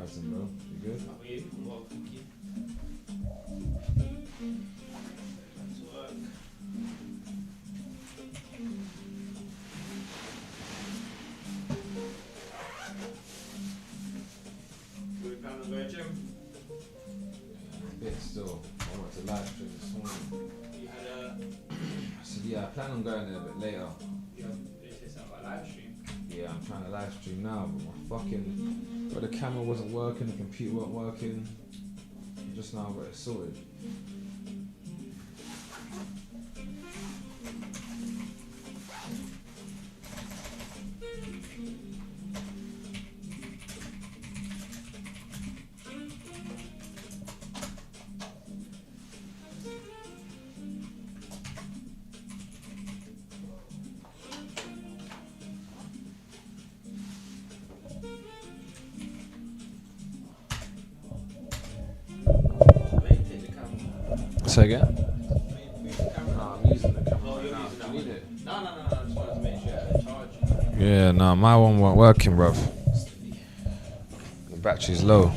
Rising, bro. You good? How are you? Well, thank you. Back to work. We plan on going gym? Yeah, still. I went to live stream this morning. You had a... I said, yeah, I plan on going there a bit later. You said something about live stream. Yeah, I'm trying to live stream now, but my fucking... But the camera wasn't working, the computer wasn't working. Just now I got it sorted. Say again? No, I'm using the camera right now. Do you need it? No, I just wanted to make sure I had a charge. Yeah, no, my one wasn't working, bruv. The battery's low.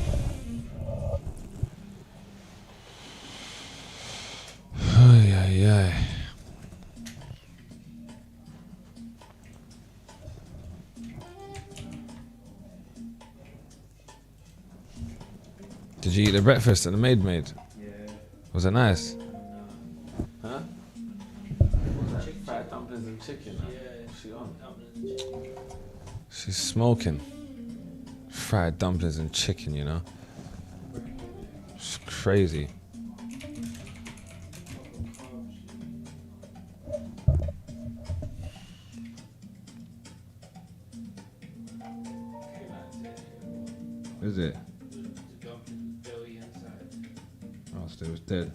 Ay, ay, ay. Did you eat the breakfast that the maid made? Was it nice? Huh? Fried dumplings and chicken. Yeah, What's she on? dumplings and chicken. She's smoking. Fried dumplings and chicken, you know? It's crazy. Is it? The dumplings belly inside. Oh, so it was dead.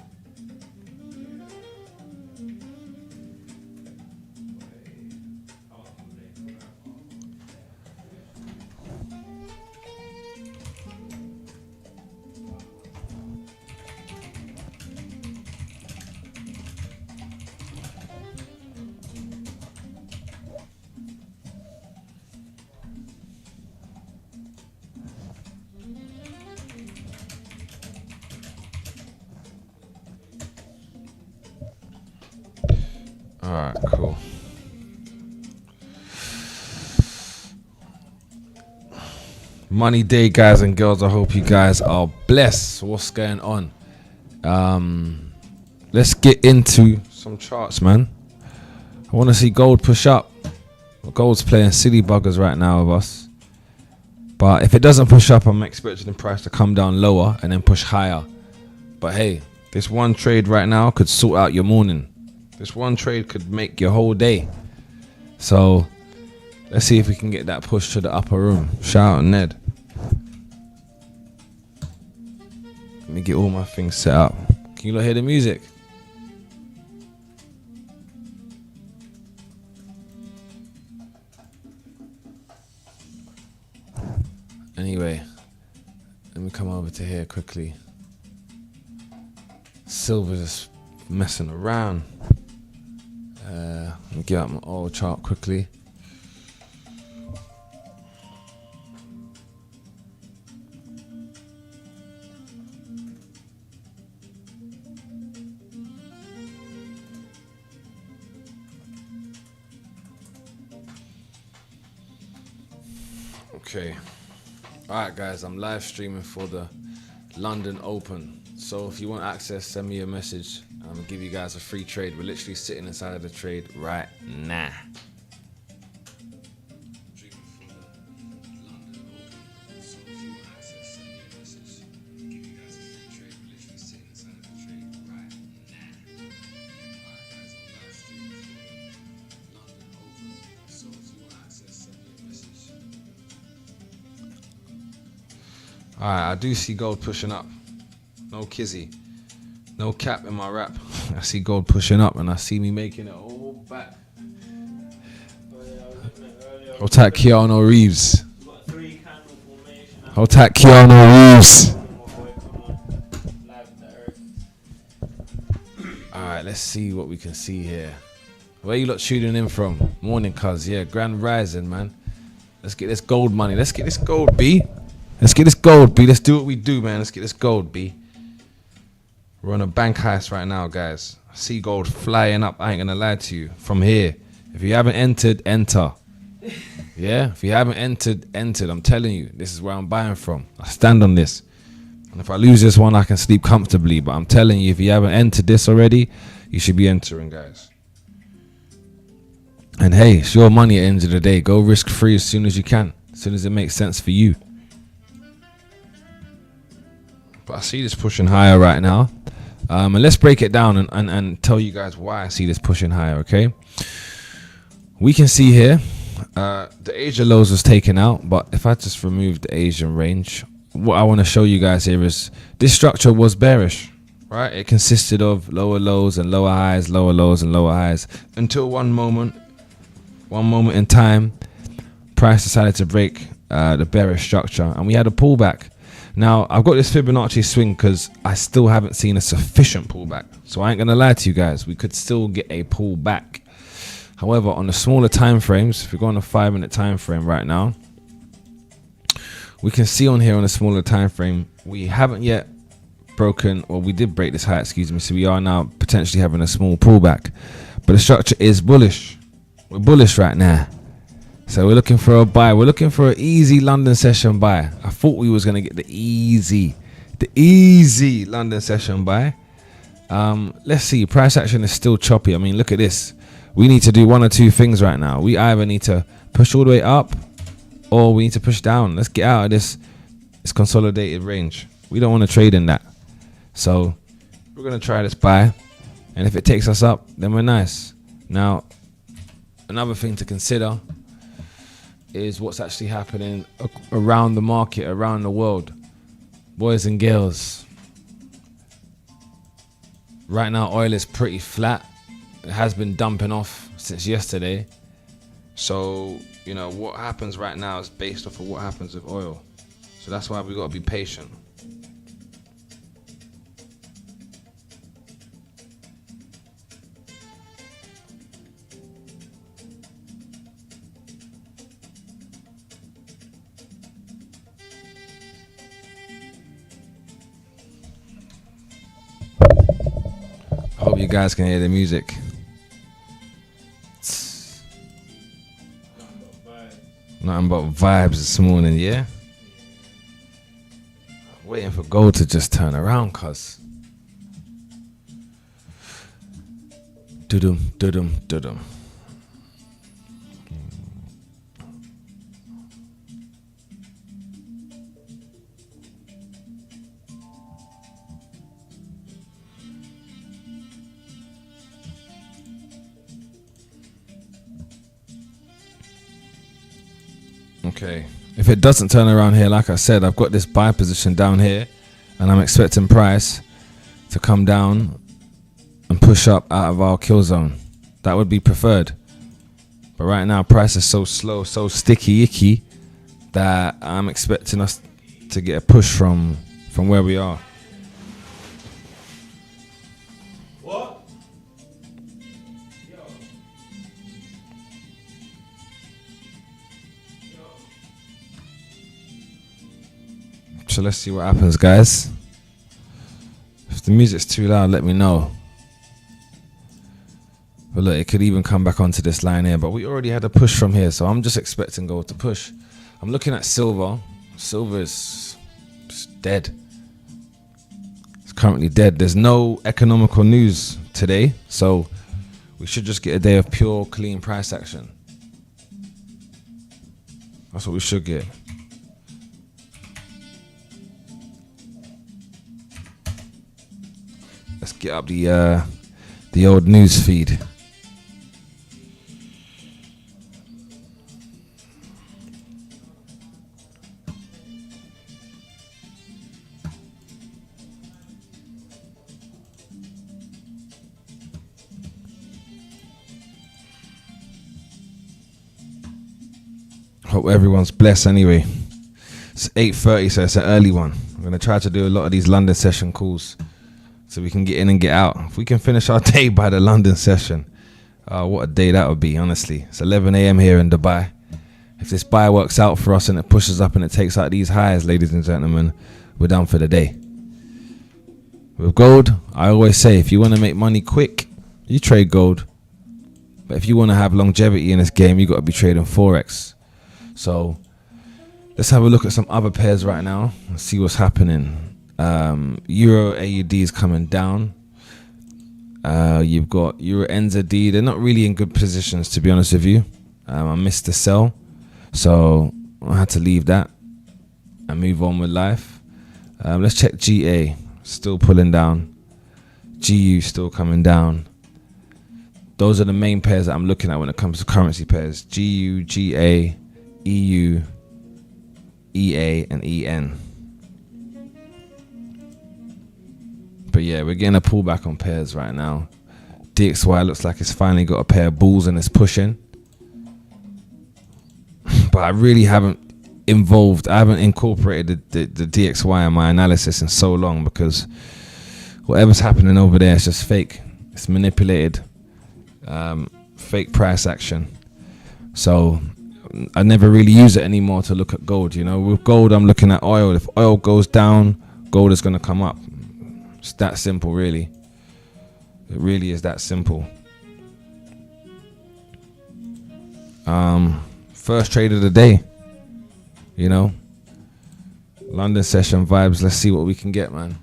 Alright, cool. Money day, guys and girls. I hope you guys are blessed. What's going on? Let's get into some charts, man. I want to see gold push up. Gold's playing silly buggers right now with us. But if it doesn't push up, I'm expecting the price to come down lower and then push higher. But hey, this one trade right now could sort out your morning. This one trade could make your whole day. So let's see if we can get that push to the upper room. Shout out Ned. Let me get all my things set up. Can you not hear the music? Anyway, let me come over to here quickly. Silver's just messing around. Let me get out my oil chart quickly. Okay. Alright guys, I'm live streaming for the London Open. So if you want access, send me a message. I'm gonna give you guys a free trade. We're literally sitting inside of the trade right now. Alright, I do see gold pushing up. No kizzy. No cap in my rap. I see gold pushing up and I see me making it all back. Hold tight, Keanu Reeves. Hold tight, Keanu Reeves. Alright, let's see what we can see here. Where you lot tuning in from? Morning, cuz. Yeah, Grand Rising, man. Let's get this gold money. Let's get this gold, B. Let's get this gold, B. Let's do what we do, man. Let's get this gold, B. We're on a bank heist right now, guys. I see gold flying up. I ain't gonna lie to you. From here, if you haven't entered, enter. Yeah, if you haven't entered, I'm telling you, this is where I'm buying from. I stand on this. And if I lose this one, I can sleep comfortably. But I'm telling you, if you haven't entered this already, you should be entering, guys. And hey, it's your money at the end of the day. Go risk free as soon as you can, as soon as it makes sense for you. But I see this pushing higher right now. And let's break it down and tell you guys why I see this pushing higher, okay? We can see here, the Asia lows was taken out. But if I just remove the Asian range, what I want to show you guys here is this structure was bearish, right? It consisted of lower lows and lower highs, lower lows and lower highs, until one moment in time, price decided to break the bearish structure and we had a pullback. Now I've got this Fibonacci swing because I still haven't seen a sufficient pullback, so I ain't gonna lie to you guys, we could still get a pullback. However, on the smaller time frames, if we go on a 5-minute time frame right now, we can see on here on a smaller time frame we haven't yet broken, or we did break this high, excuse me, so we are now potentially having a small pullback, but the structure is bullish. We're bullish right now, so we're looking for a buy. We're looking for an easy London session buy. I thought we was gonna get the easy London session buy. Let's see, price action is still choppy. I mean, look at this. We need to do one or two things right now. We either need to push all the way up or we need to push down. Let's get out of this consolidated range. We don't want to trade in that. So we're going to try this buy. And if it takes us up, then we're nice. Now, another thing to consider is what's actually happening around the market, around the world. Boys and girls. Right now, oil is pretty flat. It has been dumping off since yesterday. So, you know, what happens right now is based off of what happens with oil. So that's why we got to be patient. I hope you guys can hear the music. Nothing but vibes this morning, yeah? Waiting for gold to just turn around, cuz. Dudum, dudum, dudum. Okay, if it doesn't turn around here, like I said, I've got this buy position down here and I'm expecting price to come down and push up out of our kill zone. That would be preferred, but right now price is so slow, so sticky icky, that I'm expecting us to get a push from where we are. What? Yo. So let's see what happens, guys. If the music's too loud, let me know. But look, it could even come back onto this line here, but we already had a push from here, so I'm just expecting gold to push. I'm looking at silver. Silver is just dead. It's currently dead. There's no economical news today, so we should just get a day of pure, clean price action. That's what we should get. Let's get up the old news feed. Hope everyone's blessed anyway. It's 8:30, so it's an early one. I'm going to try to do a lot of these London session calls so we can get in and get out. If we can finish our day by the London session, what a day that would be, honestly. It's 11 a.m. here in Dubai. If this buy works out for us and it pushes up and it takes out these highs, ladies and gentlemen, we're done for the day. With gold, I always say, if you want to make money quick, you trade gold. But if you want to have longevity in this game, you got to be trading Forex. So let's have a look at some other pairs right now and see what's happening. Euro AUD is coming down. You've got Euro NZD. They're not really in good positions, to be honest with you. I missed the sell, so I had to leave that and move on with life. Let's check GA. Still pulling down. GU still coming down. Those are the main pairs that I'm looking at when it comes to currency pairs. GU, GA, EU, EA, and EN. But yeah, we're getting a pullback on pairs right now. DXY looks like it's finally got a pair of bulls and it's pushing. But I really haven't incorporated the DXY in my analysis in so long, because whatever's happening over there is just fake. It's manipulated, fake price action. So I never really use it anymore to look at gold. You know, with gold, I'm looking at oil. If oil goes down, gold is going to come up. It's that simple, really. It really is that simple. First trade of the day. You know, London session vibes. Let's see what we can get, man.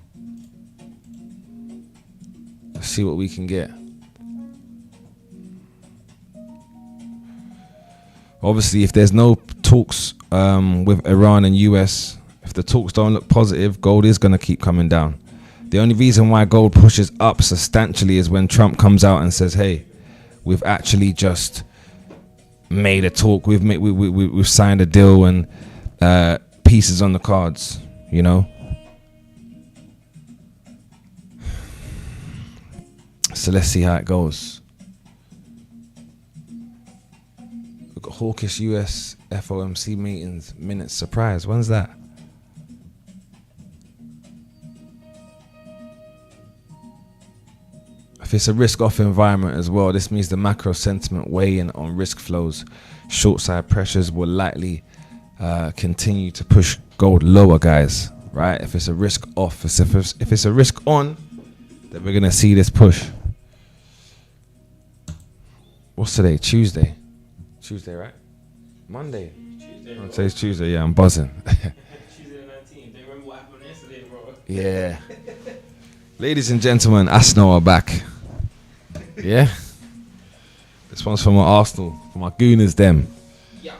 Let's see what we can get. Obviously, if there's no talks with Iran and US, if the talks don't look positive, gold is going to keep coming down. The only reason why gold pushes up substantially is when Trump comes out and says, hey, we've actually just made a talk. We've signed a deal and pieces on the cards, you know. So let's see how it goes. We've got hawkish US FOMC meetings minutes surprise. When's that? If it's a risk-off environment as well, this means the macro sentiment weighing on risk flows. Short side pressures will likely continue to push gold lower, guys. Right? If it's a risk off, if it's a risk on, then we're gonna see this push. What's today? Tuesday, right? Monday. Tuesday. I'd say it's Tuesday. Yeah, I'm buzzing. Tuesday the 19th. Do you remember what happened yesterday, bro? Yeah. Ladies and gentlemen, Arsenal are back. Yeah. This one's from my Arsenal, for my Gooners, them. Yeah.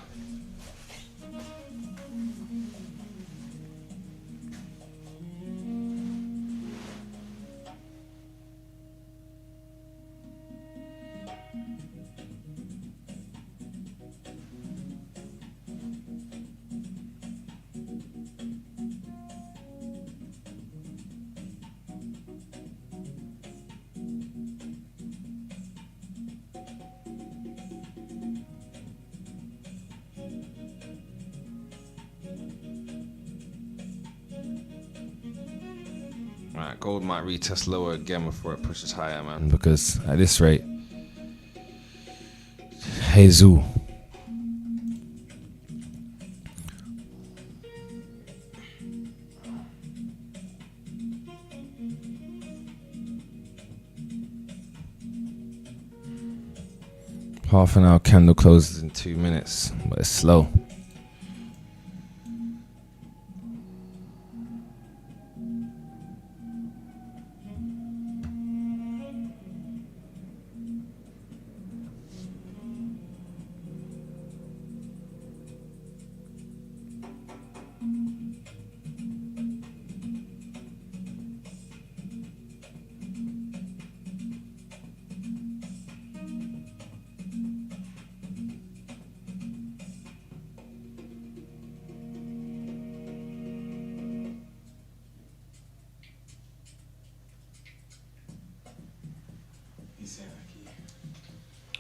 Right, gold might retest lower again before it pushes higher, man. Because at this rate, Xauusd. Half an hour candle closes in 2 minutes, but it's slow.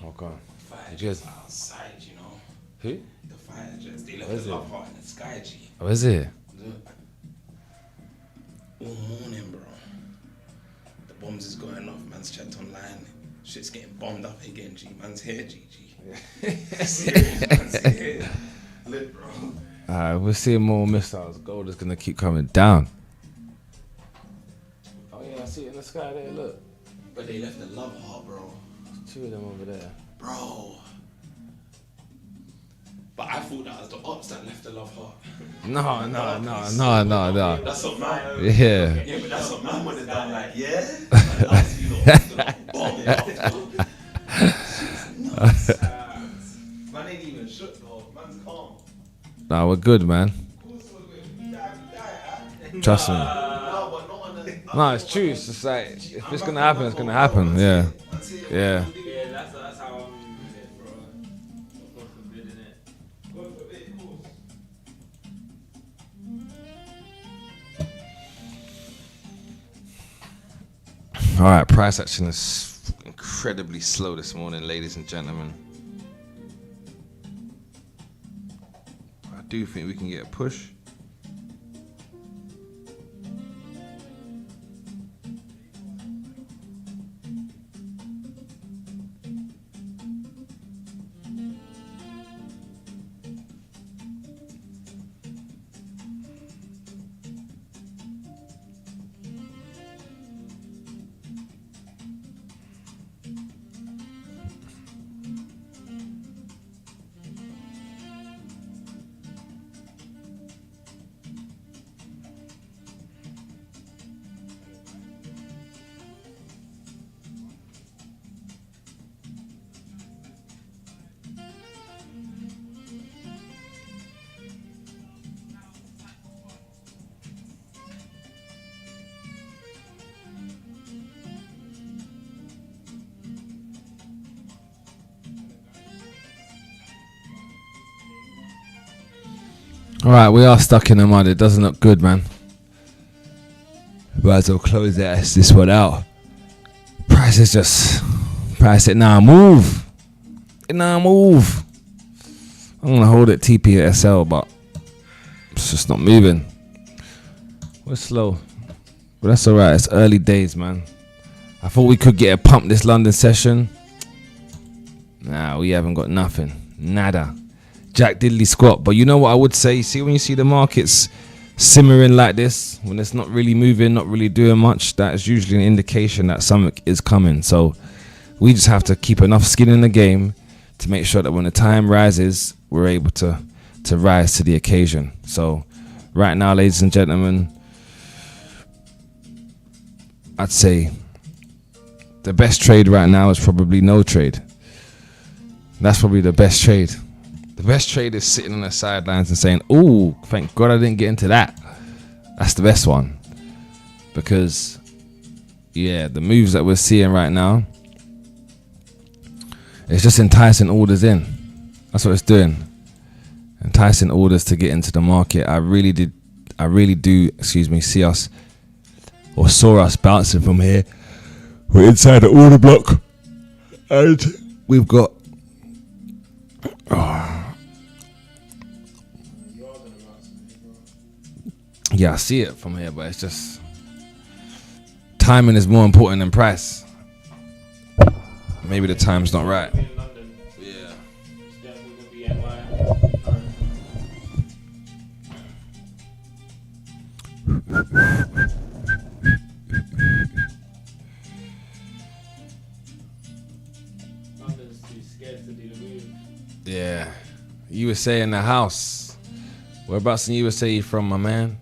Oh god. Fire Just jets outside, you know. who? The fire jets, they left Where's the it? love heart in the sky, G. Oh, is it? Look. All morning, bro. The bombs is going off, man's checked online. Shit's getting bombed up again, G. Man's here, GG. Serious, man's here. Lit, bro. We're seeing more missiles. Gold is gonna keep coming down. Oh yeah, I see it in the sky there. Look, But they left the love heart, bro. two of them over there. Bro. But I thought that was the ops that left the love heart. No. That's what man. Yeah. Yeah, but that's what man would have done. Like, yeah. That's, you know, bomb it up. Man ain't even shook though. Man's calm. Nah, we're good, man. Trust me. No, but not on the. No, it's true. It's just like if it's gonna happen, it's gonna happen. Yeah. Yeah. Yeah, that's how I'm using it, bro. God forbid, innit? All right, price action is incredibly slow this morning, ladies and gentlemen. I do think we can get a push. All right, we are stuck in the mud. It doesn't look good, man. Might as well close this one out. Price is just... Price it now. Move. Now move. I'm going to hold it TP at SL, but it's just not moving. We're slow. But that's all right. It's early days, man. I thought we could get a pump this London session. Nah, we haven't got nothing. Nada. Jack diddly squat. But you know what I would say? See, when you see the markets simmering like this, when it's not really moving, not really doing much, that is usually an indication that something is coming. So we just have to keep enough skin in the game to make sure that when the time rises, we're able to rise to the occasion. So right now, ladies and gentlemen, I'd say the best trade right now is probably no trade. That's probably the best trade. The best trade is sitting on the sidelines and saying, "Ooh, thank God I didn't get into that." That's the best one. Because, yeah, the moves that we're seeing right now, it's just enticing orders in. That's what it's doing. Enticing orders to get into the market. I really do, see us, or saw us bouncing from here. We're inside the order block. And we've got... Yeah, I see it from here, but it's just timing is more important than price. Maybe the time's not right. In London, Yeah. it's definitely gonna be NY. London's too scared to do the move. Yeah. USA in the house. Whereabouts in USA you from, my man?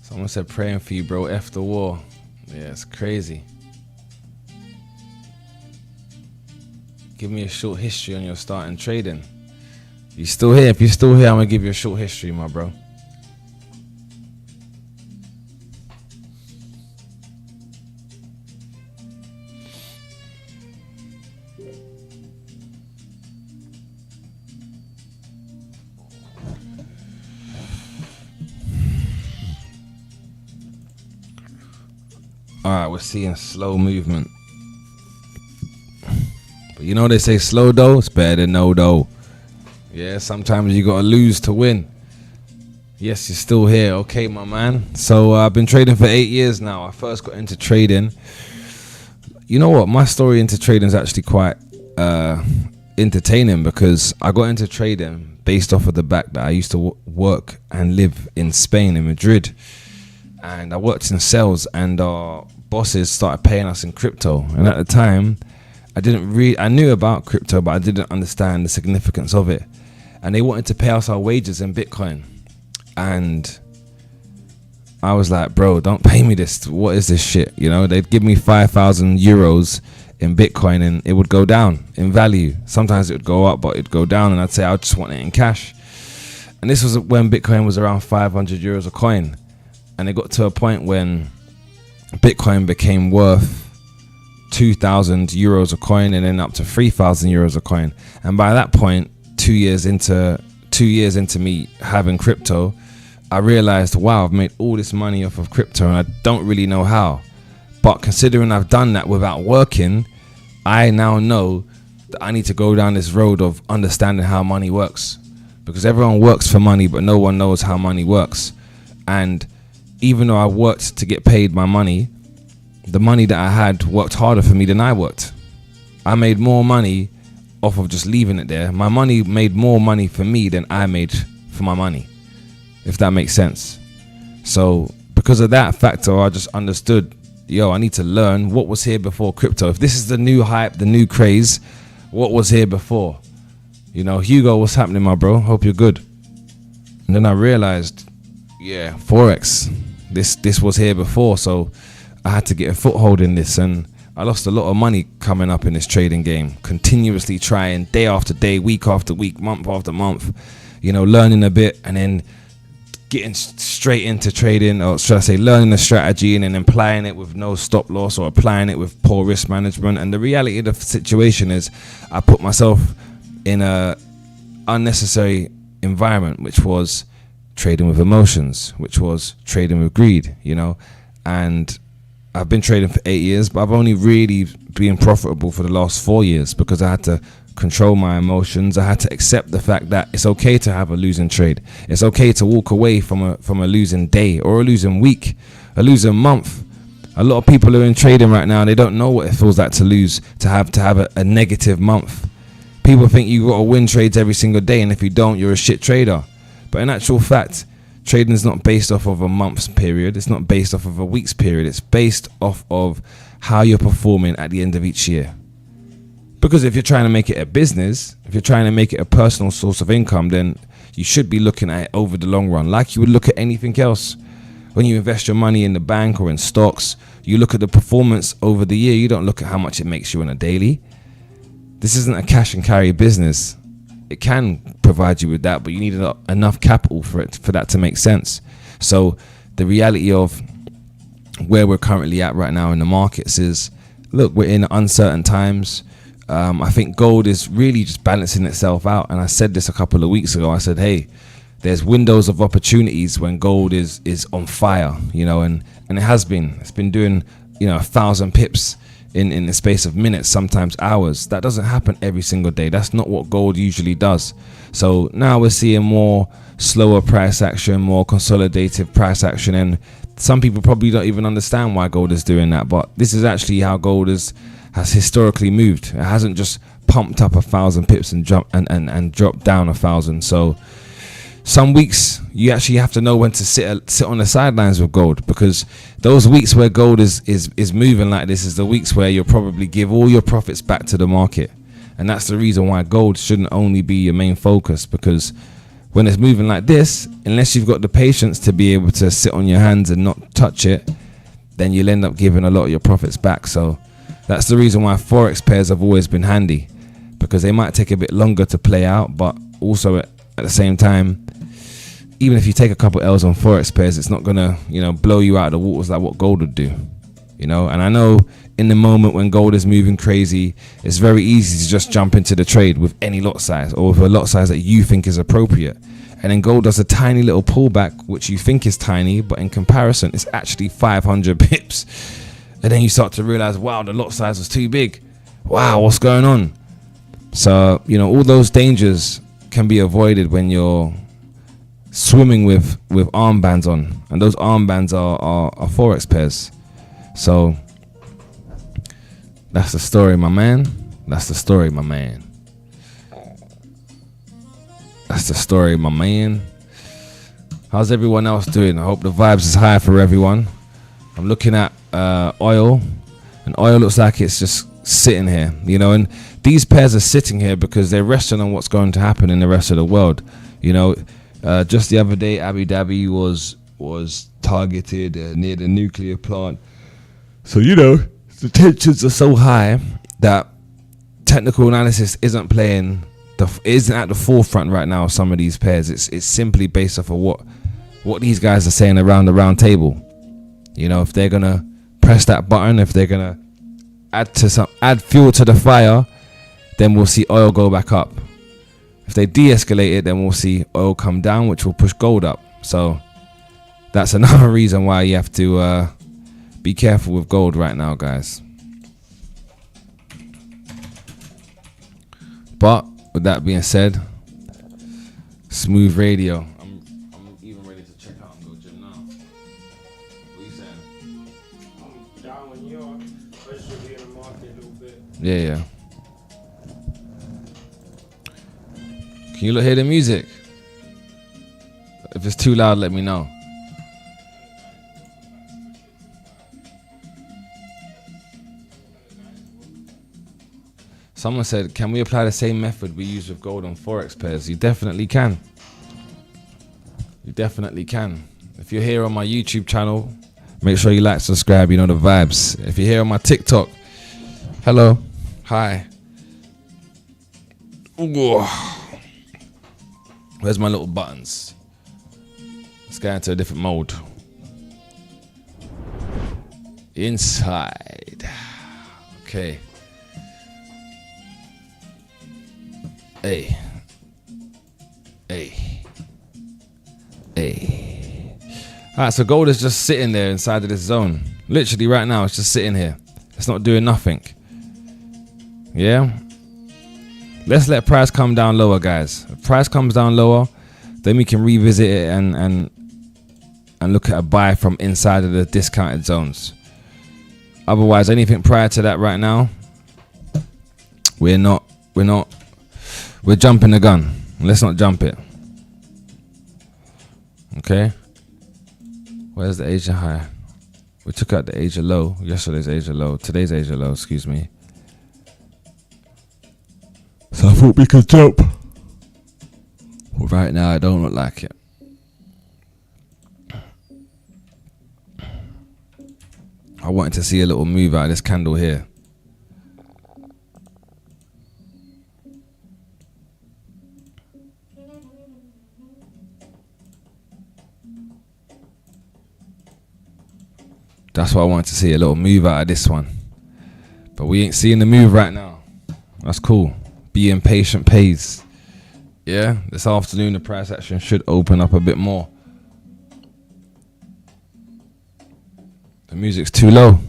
Someone said praying for you, bro. F the war. Yeah, it's crazy. Give me a short history on your starting trading. You still here? If you're still here, I'm gonna give you a short history, my bro. Alright, we're seeing slow movement. But you know they say slow though, it's better than no though. Yeah, sometimes you gotta lose to win. Yes, you're still here. Okay, my man. So I've been trading for 8 years now. I first got into trading. You know what? My story into trading is actually quite entertaining because I got into trading based off of the fact that I used to work and live in Spain, in Madrid, and I worked in sales, and our bosses started paying us in crypto. And at the time, I knew about crypto, but I didn't understand the significance of it. And they wanted to pay us our wages in Bitcoin, and I was like, bro, don't pay me this. What is this shit? You know, they'd give me 5,000 euros in Bitcoin and it would go down in value. Sometimes it would go up, but it'd go down, and I'd say I just want it in cash. And this was when Bitcoin was around 500 euros a coin. And it got to a point when Bitcoin became worth 2,000 euros a coin, and then up to 3,000 euros a coin. And by that point, 2 years into me having crypto, I realized, wow, I've made all this money off of crypto and I don't really know how. But considering I've done that without working, I now know that I need to go down this road of understanding how money works, because everyone works for money, but no one knows how money works. And even though I worked to get paid my money, the money that I had worked harder for me than I worked. I made more money off of just leaving it there. My money made more money for me than I made for my money, if that makes sense. So because of that factor, I just understood, I need to learn what was here before crypto. If this is the new hype, the new craze, what was here before? Hugo, what's happening, my bro? Hope you're good. And then I realized, Forex, this was here before. So I had to get a foothold in this, and I lost a lot of money coming up in this trading game, continuously trying day after day, week after week, month after month, learning a bit, and then getting straight into trading, or should I say learning the strategy and then applying it with no stop loss, or applying it with poor risk management. And the reality of the situation is I put myself in a unnecessary environment, which was trading with emotions, which was trading with greed, and I've been trading for 8 years, but I've only really been profitable for the last 4 years because I had to control my emotions. I had to accept the fact that it's okay to have a losing trade. It's okay to walk away from a losing day, or a losing week, a losing month. A lot of people are in trading right now and they don't know what it feels like to lose, to have a negative month. People think you got to win trades every single day, and if you don't, you're a shit trader. But in actual fact, trading is not based off of a month's period. It's not based off of a week's period. It's based off of how you're performing at the end of each year. Because if you're trying to make it a business, if you're trying to make it a personal source of income, then you should be looking at it over the long run, like you would look at anything else. When you invest your money in the bank or in stocks, you look at the performance over the year. You don't look at how much it makes you on a daily. This isn't a cash and carry business. It can provide you with that, but you need enough capital for that to make sense. So the reality of where we're currently at right now in the markets is, look, we're in uncertain times. I think gold is really just balancing itself out. And I said this a couple of weeks ago. I said, hey, there's windows of opportunities when gold is on fire, and it has been. It's been doing, 1,000 pips in the space of minutes, sometimes hours. That doesn't happen every single day. That's not what gold usually does. So now we're seeing more slower price action, more consolidated price action, and some people probably don't even understand why gold is doing that, but this is actually how gold has historically moved. It hasn't just pumped up 1,000 pips and dropped down 1,000. So some weeks you actually have to know when to sit on the sidelines with gold, because those weeks where gold is moving like this is the weeks where you'll probably give all your profits back to the market. And that's the reason why gold shouldn't only be your main focus, because when it's moving like this, unless you've got the patience to be able to sit on your hands and not touch it, then you'll end up giving a lot of your profits back. So that's the reason why Forex pairs have always been handy, because they might take a bit longer to play out, but also at the same time, even if you take a couple L's on Forex pairs, it's not gonna, blow you out of the waters like what gold would do, And I know in the moment when gold is moving crazy, it's very easy to just jump into the trade with any lot size, or with a lot size that you think is appropriate. And then gold does a tiny little pullback, which you think is tiny, but in comparison, it's actually 500 pips. And then you start to realize, wow, the lot size was too big. Wow, what's going on? So, all those dangers can be avoided when you're swimming with armbands on, and those armbands are Forex pairs. So that's the story, my man. That's the story, my man. That's the story, my man. How's everyone else doing? I hope the vibes is high for everyone. I'm looking at oil, and oil looks like it's just sitting here, you know, and these pairs are sitting here because they're resting on what's going to happen in the rest of the world. You know, just the other day, Abu Dhabi was targeted near the nuclear plant. So, you know, the tensions are so high that technical analysis isn't at the forefront right now of some of these pairs. It's simply based off of what these guys are saying around the round table. You know, if they're gonna press that button, if they're gonna add fuel to the fire, then we'll see oil go back up. If they de-escalate it, then we'll see oil come down, which will push gold up. So that's another reason why you have to be careful with gold right now, guys. But with that being said, smooth radio. I'm even ready to check out and go gym now. What are you saying? I'm down when you are. I should be in the market a little bit. Yeah. Can you hear the music? If it's too loud, let me know. Someone said, can we apply the same method we use with gold on Forex pairs? You definitely can. You definitely can. If you're here on my YouTube channel, make sure you like, subscribe, you know the vibes. If you're here on my TikTok, hello, hi. Ooh. Where's my little buttons? Let's go into a different mode. Inside. Okay. Hey. Alright, so gold is just sitting there inside of this zone. Literally right now, it's just sitting here. It's not doing nothing. Yeah? Let's let price come down lower, guys. If price comes down lower, then we can revisit it and look at a buy from inside of the discounted zones. Otherwise, anything prior to that right now, we're jumping the gun. Let's not jump it. Okay. Where's the Asia high? We took out the Asia low. Yesterday's Asia low. Today's Asia low, excuse me. So I thought we could jump. But right now, I don't look like it. I wanted to see a little move out of this candle here. That's why I wanted to see a little move out of this one. But we ain't seeing the move right now. That's cool. Being patient pays. Yeah, this afternoon the price action should open up a bit more. The music's too low.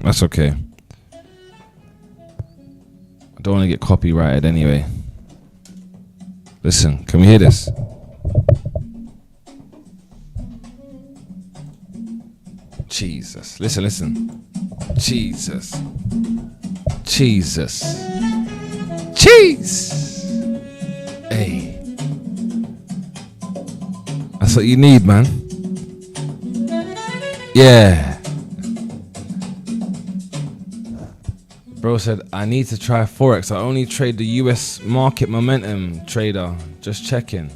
That's okay. I don't want to get copyrighted anyway. Listen, can we hear this? Jesus. Listen. Jesus. Cheese. Hey. That's what you need, man. Yeah. Bro said, I need to try Forex. I only trade the US market momentum, trader. Just checking.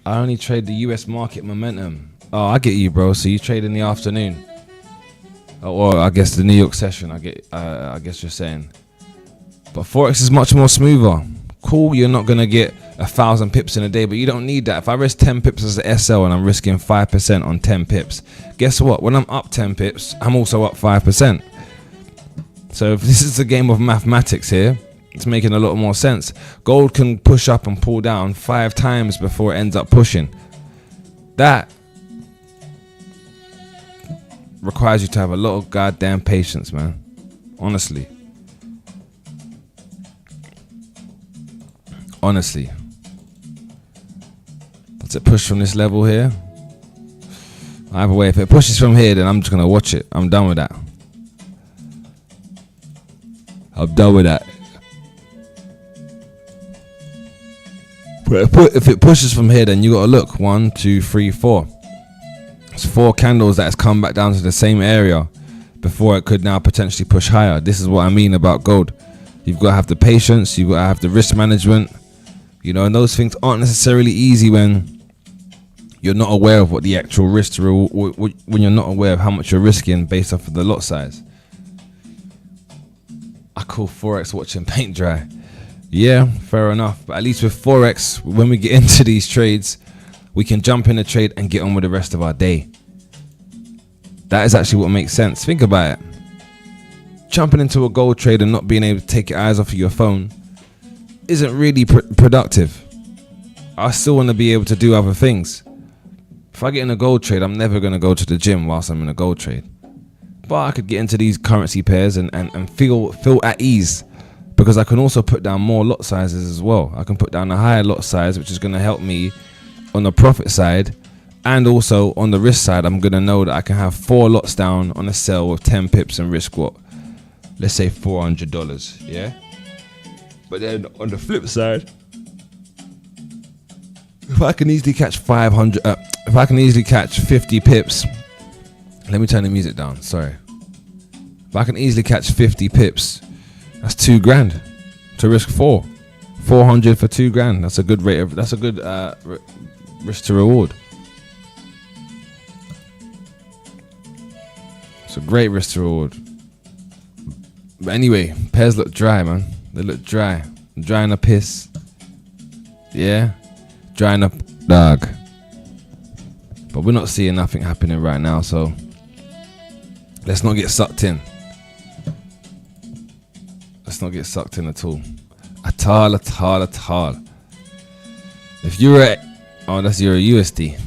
I only trade the US market momentum. Oh, I get you, bro. So you trade in the afternoon. Or I guess the New York session. I guess you're saying. But Forex is much more smoother. Cool, you're not gonna get 1,000 pips in a day, but you don't need that. If I risk 10 pips as an SL and I'm risking 5% on 10 pips, guess what? When I'm up 10 pips, I'm also up 5%. So if this is a game of mathematics here, it's making a lot more sense. Gold can push up and pull down 5 times before it ends up pushing. That requires you to have a lot of goddamn patience, man. Honestly. Does it push from this level here? Either way, if it pushes from here, then I'm just gonna watch it. I'm done with that. But if it pushes from here, then you got to look 1, 2, 3, 4. It's 4 candles that has come back down to the same area before it could now potentially push higher. This is what I mean about gold. You've got to have the patience. You've got to have the risk management. You know, and those things aren't necessarily easy when you're not aware of what the actual risk when you're not aware of how much you're risking based off of the lot size. I call Forex watching paint dry. Yeah, fair enough. But at least with Forex, when we get into these trades, we can jump in a trade and get on with the rest of our day. That is actually what makes sense. Think about it. Jumping into a gold trade and not being able to take your eyes off of your phone isn't really productive. I still want to be able to do other things. If I get in a gold trade, I'm never going to go to the gym whilst I'm in a gold trade. But I could get into these currency pairs and feel at ease, because I can also put down more lot sizes as well. I can put down a higher lot size, which is going to help me on the profit side, and also on the risk side. I'm going to know that I can have 4 lots down on a sell with 10 pips and risk what? Let's say $400, yeah? But then on the flip side, if I can easily catch 50 pips, let me turn the music down, sorry. If I can easily catch 50 pips, that's $2,000 to risk 400 for $2,000. That's a good rate of, that's a good risk to reward. It's a great risk to reward. But anyway, pairs look dry, man. They look dry. Dry in a piss. Yeah. Dry in a dog. But we're not seeing nothing happening right now, so let's not get sucked in. Let's not get sucked in at all. At all. If you're at, oh, that's Euro USD.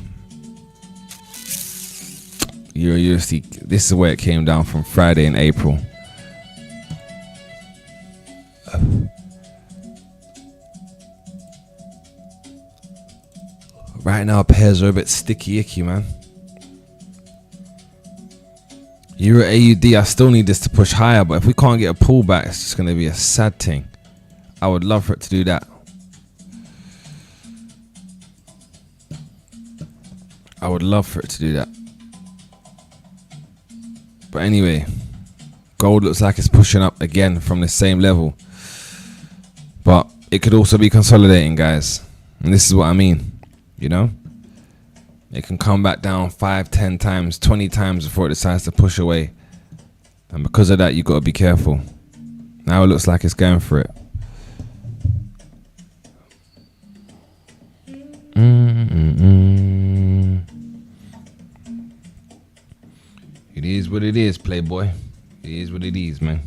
Euro USD. This is where it came down from Friday in April. Right now, pairs are a bit sticky icky, man. Euro AUD, I still need this to push higher, but if we can't get a pullback, it's just going to be a sad thing. I would love for it to do that. I would love for it to do that. But anyway, gold looks like it's pushing up again from the same level. But it could also be consolidating, guys. And this is what I mean. You know, it can come back down 5, 10 times, 20 times before it decides to push away. And because of that, you got to be careful. Now it looks like it's going for it. It is what it is, playboy. It is what it is, man.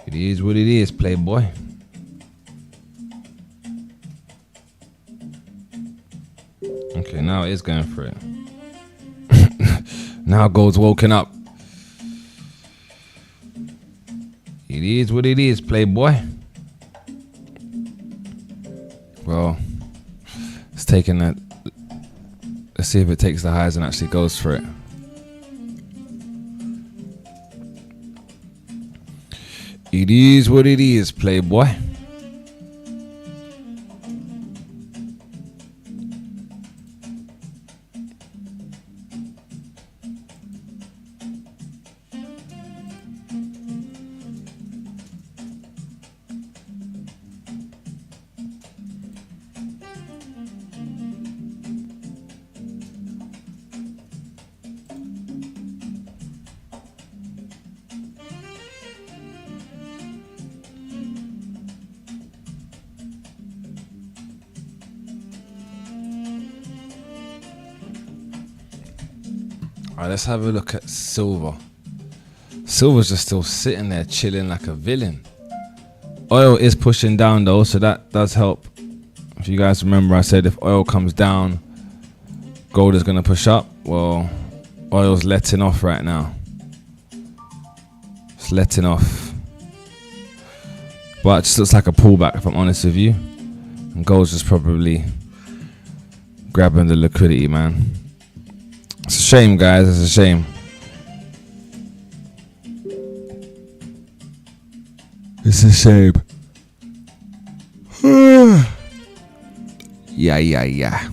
It is what it is, playboy. Okay, now it is going for it. Now gold's woken up. It is what it is, playboy. Well, it's taking that. Let's see if it takes the highs and actually goes for it. It is what it is, playboy. Alright, let's have a look at silver. Silver's just still sitting there chilling like a villain. Oil is pushing down though, so that does help. If you guys remember, I said if oil comes down, gold is going to push up. Well, oil's letting off right now. It's letting off. But it just looks like a pullback, if I'm honest with you. And gold's just probably grabbing the liquidity, man. It's a shame, guys. It's a shame. It's a shame. Yeah.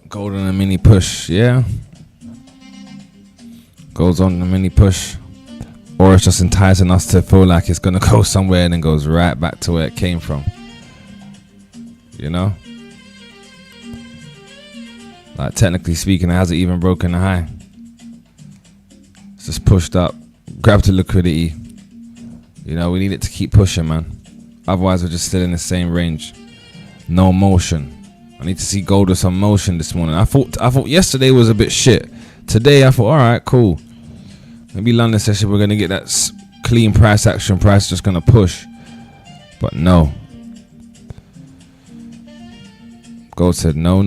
Gold on a mini push, yeah. Goes on a mini push. Or it's just enticing us to feel like it's gonna go somewhere and then goes right back to where it came from. You know? Like technically speaking, it hasn't even broken the high. It's just pushed up, grabbed the liquidity. You know, we need it to keep pushing, man. Otherwise, we're just still in the same range. No motion. I need to see gold with some motion this morning. I thought yesterday was a bit shit. Today, I thought, all right, cool. Maybe London session, we're gonna get that clean price action. Price just gonna push, but no. Gold said no.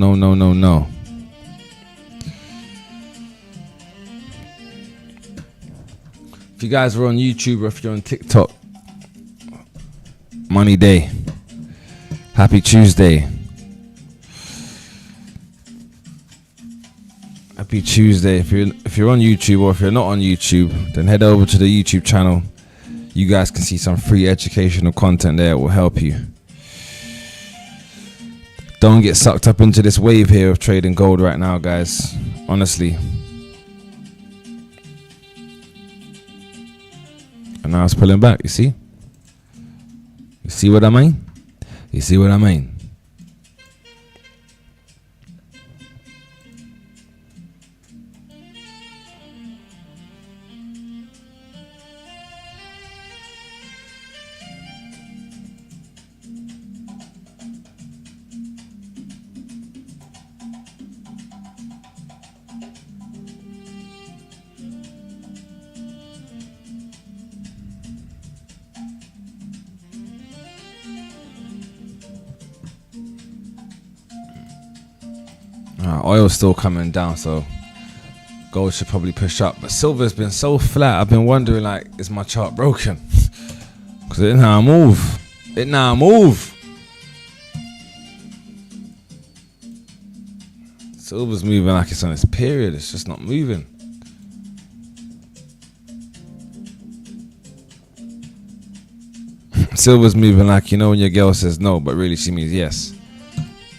If you guys are on YouTube or if you're on TikTok, money day. Happy Tuesday. Happy Tuesday. If you're on YouTube or if you're not on YouTube, then head over to the YouTube channel. You guys can see some free educational content there. It will help you. Don't get sucked up into this wave here of trading gold right now, guys. Honestly. And now it's pulling back, you see? You see what I mean? You see what I mean? Oil's still coming down, so gold should probably push up. But silver's been so flat. I've been wondering, like, is my chart broken? Because it now move. Silver's moving like it's on its period. It's just not moving. Silver's moving like, you know, when your girl says no, but really she means yes.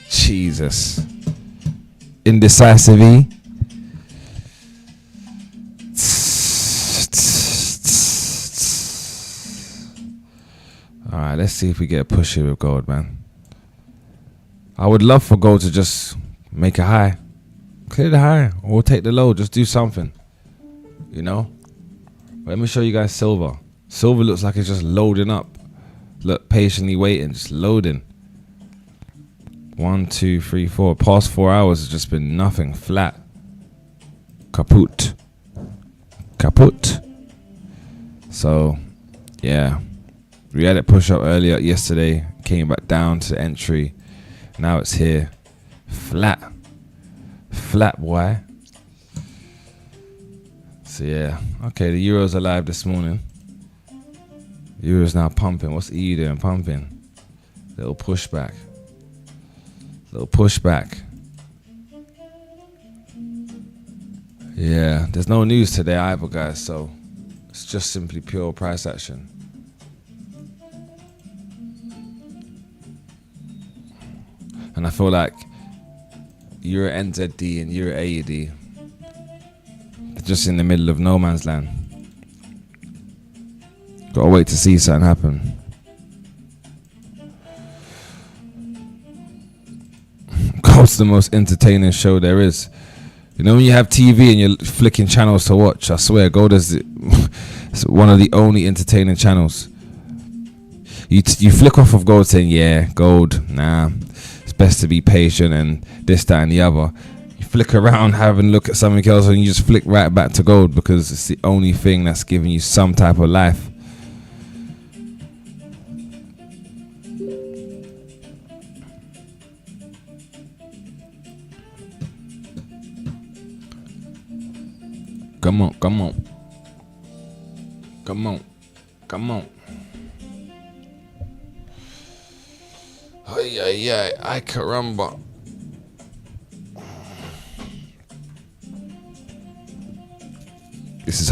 Jesus. Indecisive. Alright, let's see if we get a push here with gold, man. I would love for gold to just make a high. Clear the high or take the low. Just do something. You know? Let me show you guys silver. Silver looks like it's just loading up. Look, patiently waiting, just loading. 1, 2, 3, 4. Past 4 hours has just been nothing. Flat. Kaput. So, yeah. We had it push up earlier yesterday. Came back down to the entry. Now it's here. Flat, boy. So, yeah. Okay, the Euro's alive this morning. Euro's now pumping. What's EU doing? Pumping. Little pushback. Yeah, there's no news today either, guys, so it's just simply pure price action. And I feel like Euro NZD and Euro AUD, they're just in the middle of no man's land. Gotta wait to see something happen. Gold's the most entertaining show there is. You know when you have TV and you're flicking channels to watch, I swear gold is it's one of the only entertaining channels. You flick off of gold saying, yeah, gold, nah, it's best to be patient and this, that and the other. You flick around having a look at something else and you just flick right back to gold because it's the only thing that's giving you some type of life. Come on. Ay, caramba.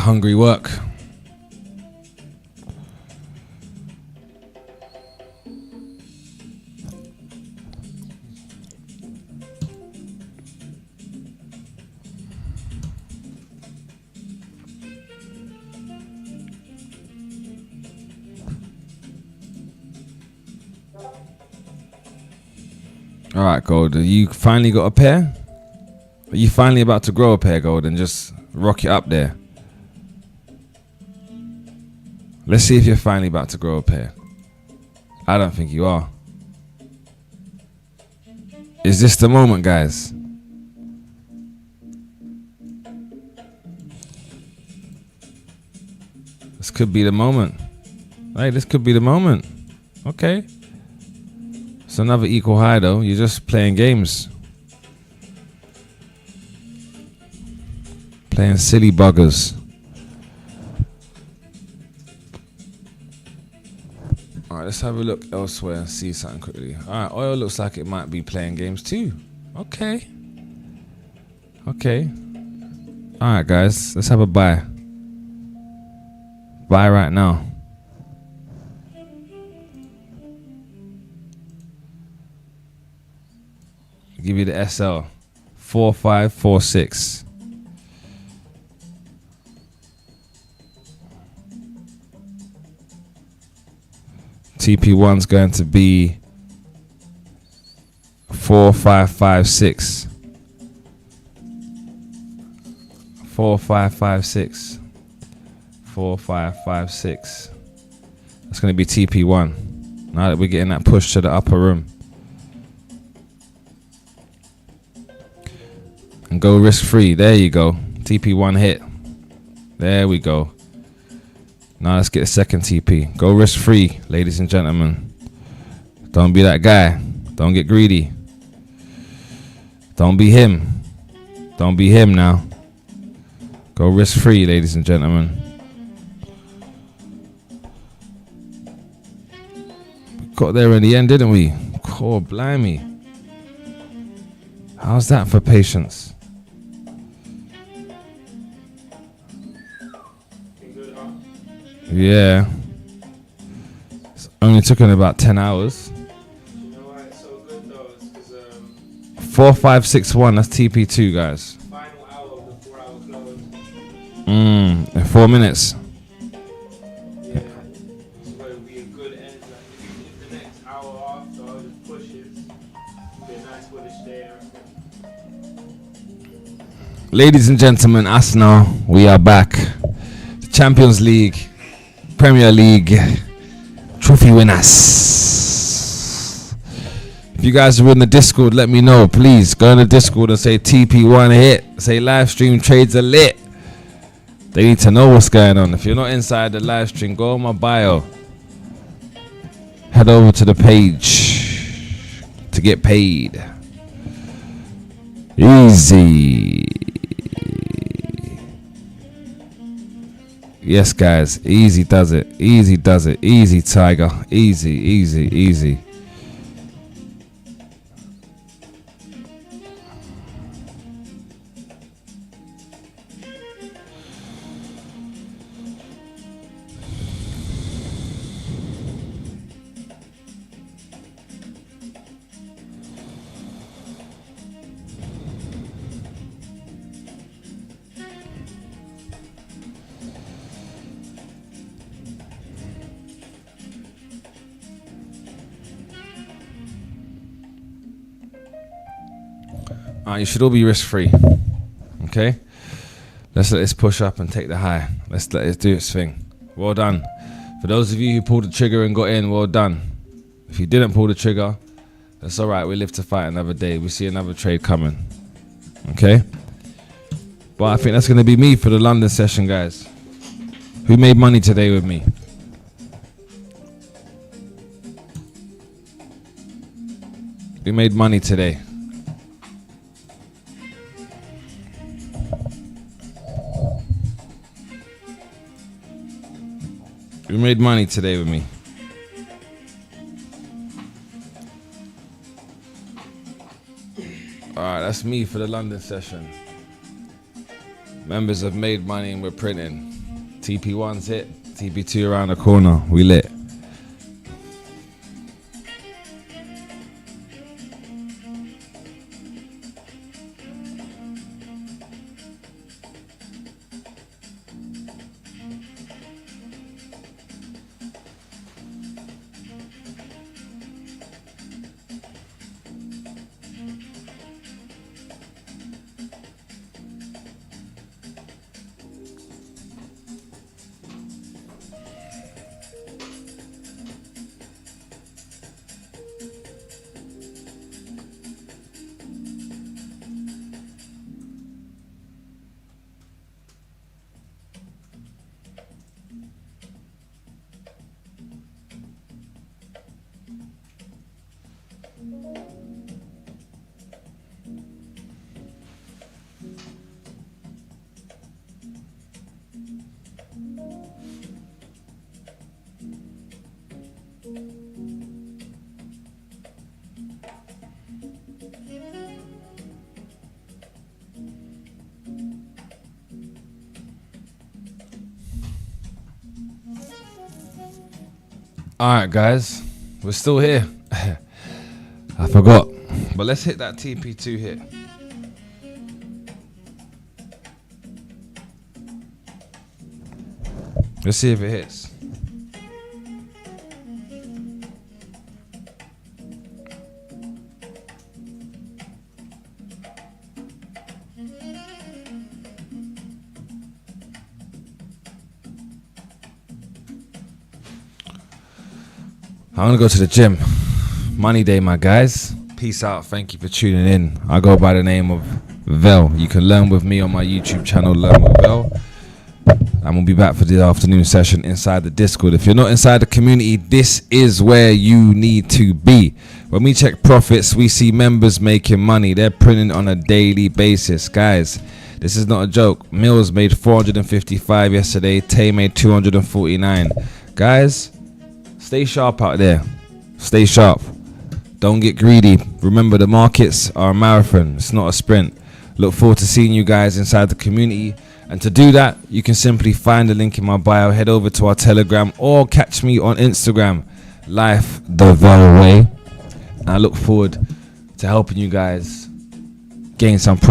hungry work. All right, Gold. You finally got a pair? Are you finally about to grow a pair, Gold, and just rock it up there? Let's see if you're finally about to grow a pair. I don't think you are. Is this the moment, guys? This could be the moment. Hey, this could be the moment. Okay. It's another equal high though. You're just playing games. Playing silly buggers. Alright, let's have a look elsewhere and see something quickly. Alright, oil looks like it might be playing games too. Okay. Okay. Alright guys, let's have a buy. Buy right now. Give you the SL 4546. TP1's going to be 4556. 4556. 4556. That's going to be TP1. Now that we're getting that push to the upper room. And go risk free. There you go. TP1 hit. There we go. Now let's get a second TP. Go risk free, ladies and gentlemen. Don't be that guy. Don't get greedy. Don't be him. Don't be him now. Go risk free, ladies and gentlemen. We got there in the end, didn't we? Oh, blimey. How's that for patience? Yeah. It's only took him about 10 hours. You know why it's so good though? It's because 4561, that's TP2, guys. final hour of the 4-hour close. In 4 minutes. Yeah. So it would be a good end. Like if the next hour after just pushes, it'd be a nice bullish there. Ladies and gentlemen, us now, we are back. The Champions League, Premier League, trophy winners. If you guys are in the Discord, let me know. Please go in the Discord and say TP1 hit. Say live stream trades are lit. They need to know what's going on. If you're not inside the live stream, go on my bio. Head over to the page to get paid. Easy. Yes, guys. Easy does it. Easy does it. Easy, Tiger. Easy, easy, easy. You should all be risk free. Okay, let's let this push up and take the high. Let's let it do its thing. Well done. For those of you who pulled the trigger and got in, well done. If you didn't pull the trigger, that's all right. We live to fight another day. We see another trade coming. Okay, but I think that's going to be me for the London session, guys. Who made money today with me? Who made money today? Who made money today with me? Alright, that's me for the London session. Members have made money and we're printing. TP1's hit. TP2 around the corner. We lit. Alright guys, we're still here. I forgot. But let's hit that TP2 hit. Let's see if it hits. I'm gonna go to the gym. Money day, my guys. Peace out. Thank you for tuning in. I go by the name of Vel. You can learn with me on my YouTube channel, Learn with Vel. And we'll be back for the afternoon session inside the Discord. If you're not inside the community, this is where you need to be. When we check profits, we see members making money. They're printing on a daily basis. Guys, this is not a joke. Mills made 455 yesterday. Tay made 249. Guys, stay sharp out there. Stay sharp. Don't get greedy. Remember, the markets are a marathon. It's not a sprint. Look forward to seeing you guys inside the community. And to do that, you can simply find the link in my bio. Head over to our Telegram or catch me on Instagram. Life the Vel way. And I look forward to helping you guys gain some profit.